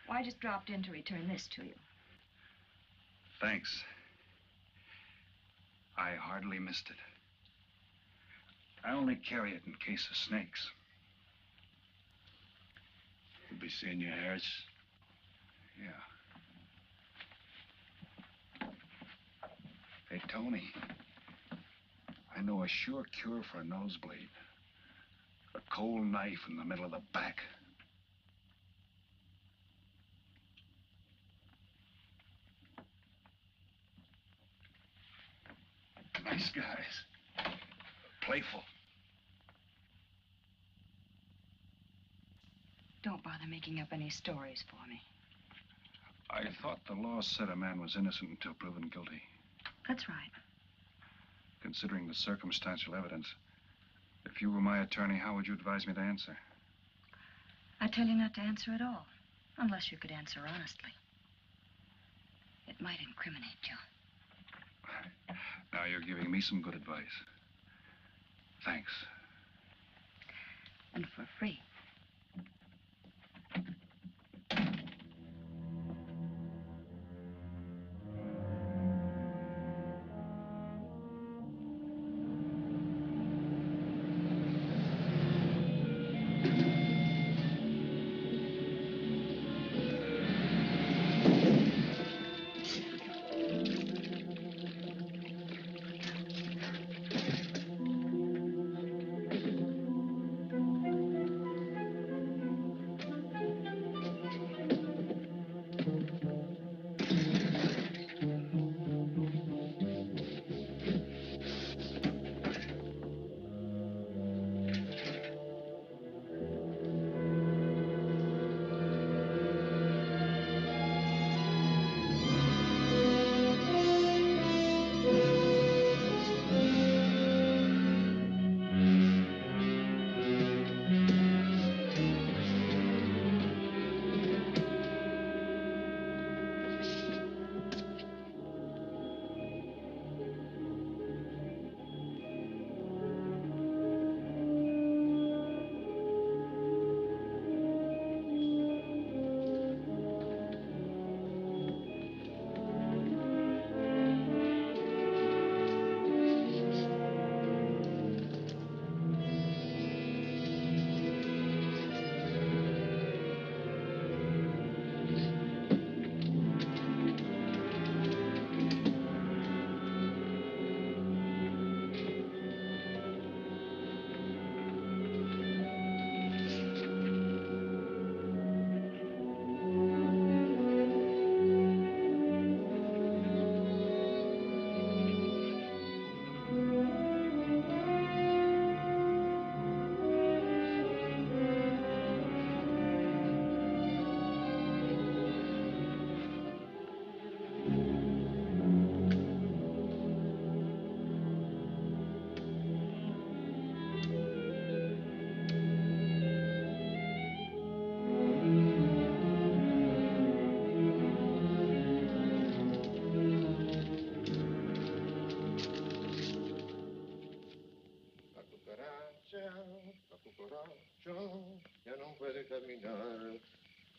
I just dropped in to return this to you. Thanks. I hardly missed it. I only carry it in case of snakes. You'll be seeing your Harris? Yeah. Hey, Tony. I know a sure cure for a nosebleed. A cold knife in the middle of the back. Nice guys. Playful. Don't bother making up any stories for me. I thought the law said a man was innocent until proven guilty. That's right. Considering the circumstantial evidence, if you were my attorney, how would you advise me to answer? I tell you not to answer at all, unless you could answer honestly. It might incriminate you. Now you're giving me some good advice. Thanks. And for free.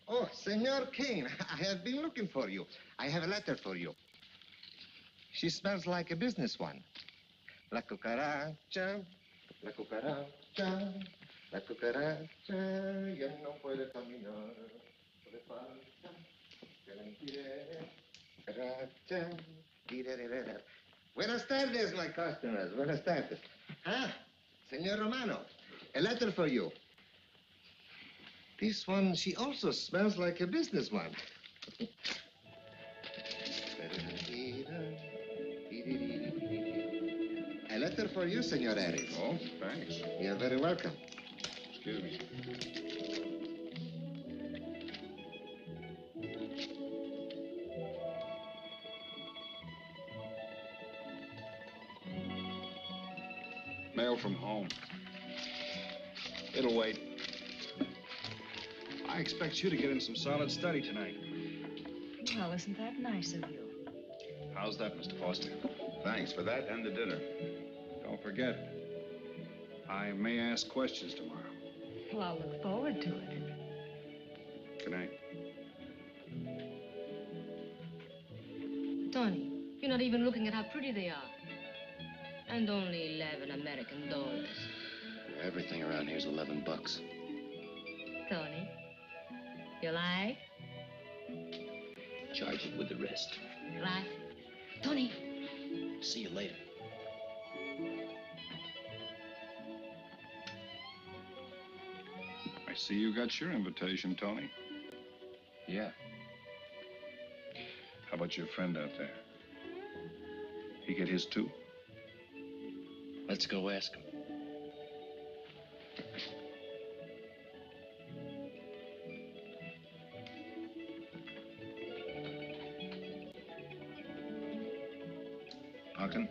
Oh, Senor Kane, I have been looking for you. I have a letter for you. She smells like a business one. La cucaracha, la cucaracha. La cucaracha ya no puede caminar. Le falta que la impide. Cucaracha. Tirarara. Buenas tardes, my customers. Buenas tardes. Ah, Senor Romano, a letter for you. This one, she also smells like a businessman. A letter for you, Senor Harris. Oh, thanks. You're very welcome. Excuse me. Mail from home. It'll wait. I expect you to get in some solid study tonight. Well, isn't that nice of you? How's that, Mr. Foster? Thanks for that and the dinner. Don't forget, I may ask questions tomorrow. Well, I'll look forward to it. Good night. Tony, you're not even looking at how pretty they are. And only 11 American dollars. Everything around here's $11. Tony, you like? Charge it with the rest. Right. Tony. See you later. I see you got your invitation, Tony. Yeah. How about your friend out there? He get his too? Let's go ask him. Punkin,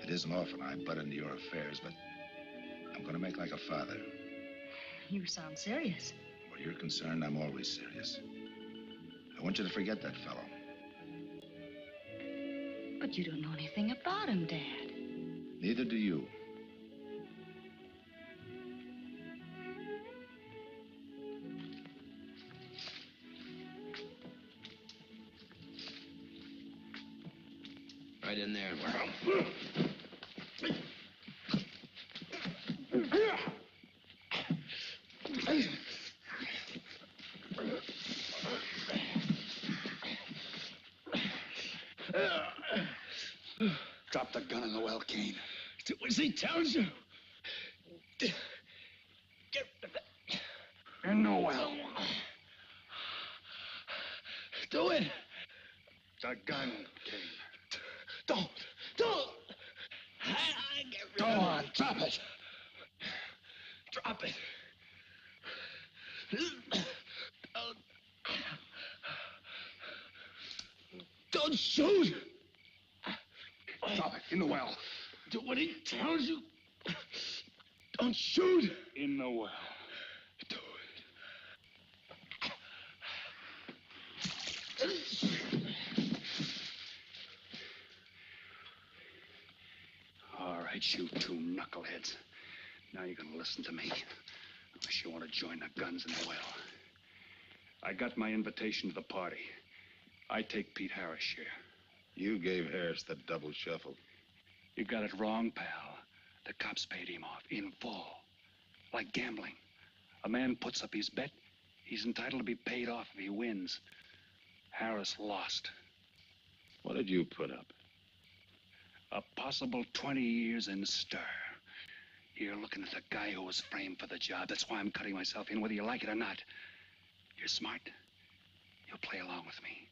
it isn't often I butt into your affairs, but I'm going to make like a father. You sound serious. Where you're concerned, I'm always serious. I want you to forget that fellow. But you don't know anything about him, Dad. Neither do you. Right in there. Drop the gun in the well, Kane. Do as he tells you. Get in the well. Do it. The gun, Kane. Don't. I get rid Go of on, it. drop it. Drop it. Don't shoot. Drop it, in the well. Do what he tells you. Don't shoot. In the well. Do All right, you two knuckleheads. Now you're gonna listen to me. Unless you want to join the guns in the well. I got my invitation to the party. I take Pete Harris' share. You gave Harris the double shuffle. You got it wrong, pal. The cops paid him off in full. Like gambling. A man puts up his bet, he's entitled to be paid off if he wins. Harris lost. What did you put up? A possible 20 years in stir. You're looking at the guy who was framed for the job. That's why I'm cutting myself in, whether you like it or not. You're smart. You'll play along with me.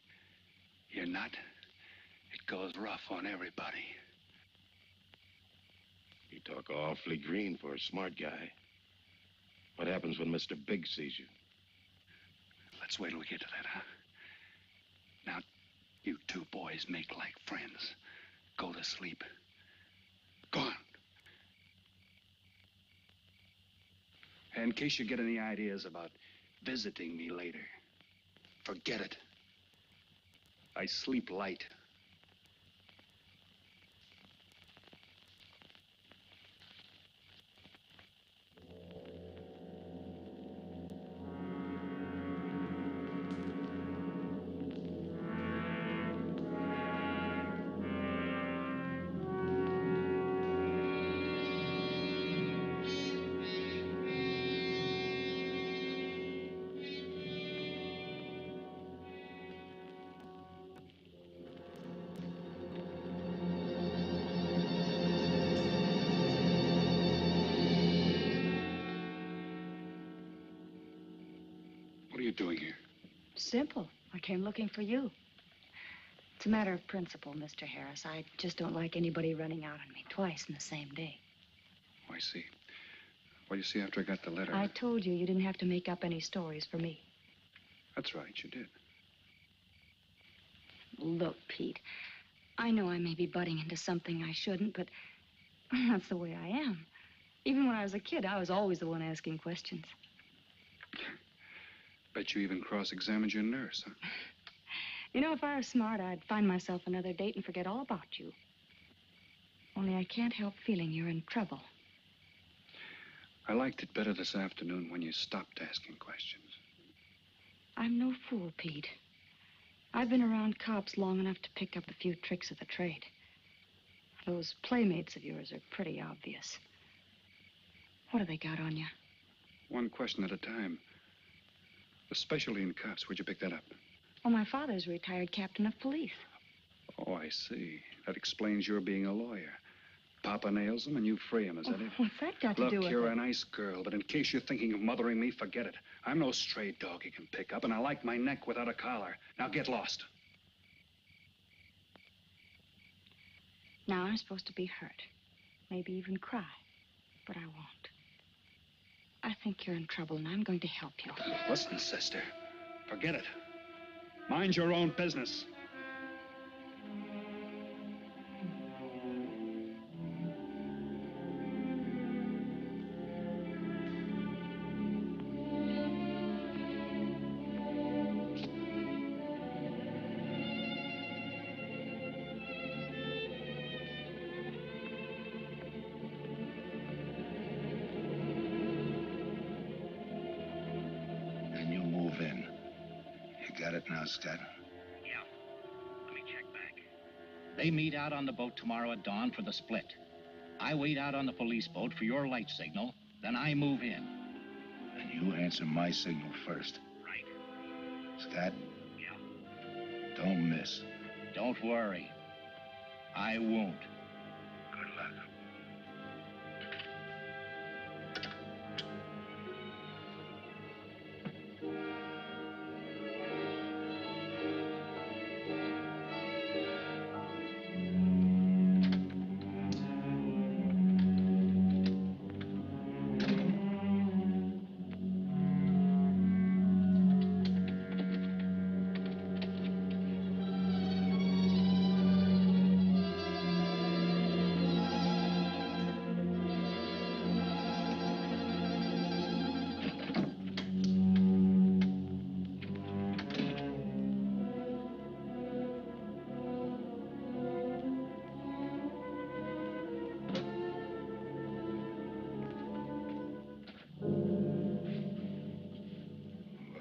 You're not. It goes rough on everybody. You talk awfully green for a smart guy. What happens when Mr. Big sees you? Let's wait till we get to that, huh? Now, you two boys make like friends. Go to sleep. Go on. And in case you get any ideas about visiting me later, forget it. I sleep light. doing here? Simple. I came looking for you. It's a matter of principle, Mr. Harris. I just don't like anybody running out on me twice in the same day. Oh, I see. Well, you see, after I got the letter... I told you didn't have to make up any stories for me. That's right, you did. Look, Pete, I know I may be butting into something I shouldn't, but that's the way I am. Even when I was a kid, I was always the one asking questions. Bet you even cross-examined your nurse, huh? You know, if I was smart, I'd find myself another date and forget all about you. Only I can't help feeling you're in trouble. I liked it better this afternoon when you stopped asking questions. I'm no fool, Pete. I've been around cops long enough to pick up a few tricks of the trade. Those playmates of yours are pretty obvious. What have they got on you? One question at a time. The specialty in cops, where'd you pick that up? Well, my father's a retired captain of police. Oh, I see. That explains your being a lawyer. Papa nails them and you free him, is that it? What's that got to do with it? Look, you're a nice girl, but in case you're thinking of mothering me, forget it. I'm no stray dog you can pick up, and I like my neck without a collar. Now get lost. Now I'm supposed to be hurt. Maybe even cry. But I won't. I think you're in trouble, and I'm going to help you. Listen, sister. Forget it. Mind your own business. And you move in. You got it now, Scott? Yeah. Let me check back. They meet out on the boat tomorrow at dawn for the split. I wait out on the police boat for your light signal, then I move in. And you answer my signal first. Right. Scott? Yeah. Don't miss. Don't worry. I won't. Good luck.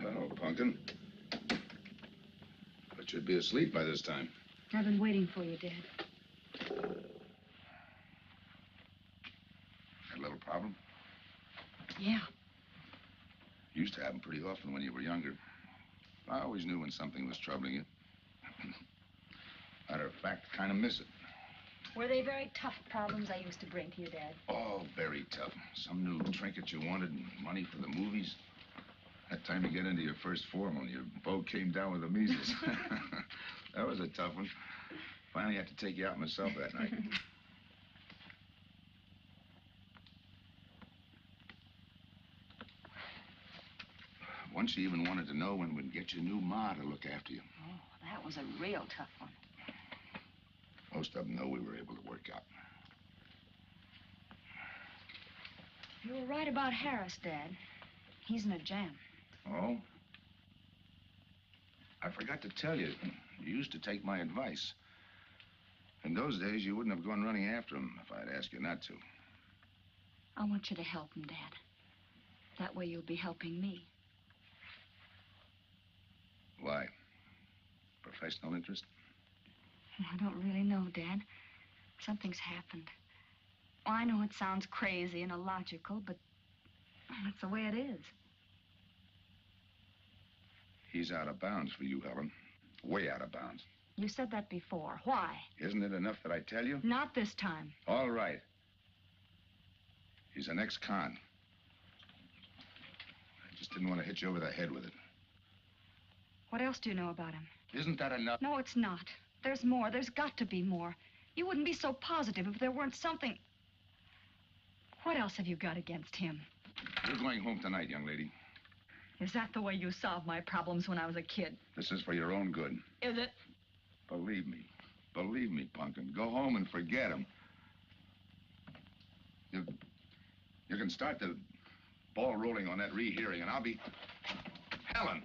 Well, Punkin. But you'd be asleep by this time. I've been waiting for you, Dad. Had a little problem? Yeah. Used to happen pretty often when you were younger. I always knew when something was troubling you. Matter of fact, kind of miss it. Were they very tough problems I used to bring to you, Dad? Oh, very tough. Some new trinket you wanted and money for the movies. That time you get into your first formal, your boat came down with the measles. That was a tough one. Finally had to take you out myself that night. Once you even wanted to know when we'd get your new ma to look after you. Oh, that was a real tough one. Most of them know we were able to work out. You were right about Harris, Dad. He's in a jam. Oh? I forgot to tell you. You used to take my advice. In those days, you wouldn't have gone running after him if I'd asked you not to. I want you to help him, Dad. That way you'll be helping me. Why? Professional interest? I don't really know, Dad. Something's happened. Oh, I know it sounds crazy and illogical, but that's the way it is. He's out of bounds for you, Helen. Way out of bounds. You said that before. Why? Isn't it enough that I tell you? Not this time. All right. He's an ex-con. I just didn't want to hit you over the head with it. What else do you know about him? Isn't that enough? No, it's not. There's more. There's got to be more. You wouldn't be so positive if there weren't something. What else have you got against him? You're going home tonight, young lady. Is that the way you solved my problems when I was a kid? This is for your own good. Is it? Believe me. Believe me, Punkin. Go home and forget him. You can start the ball rolling on that rehearing, and I'll be... Helen!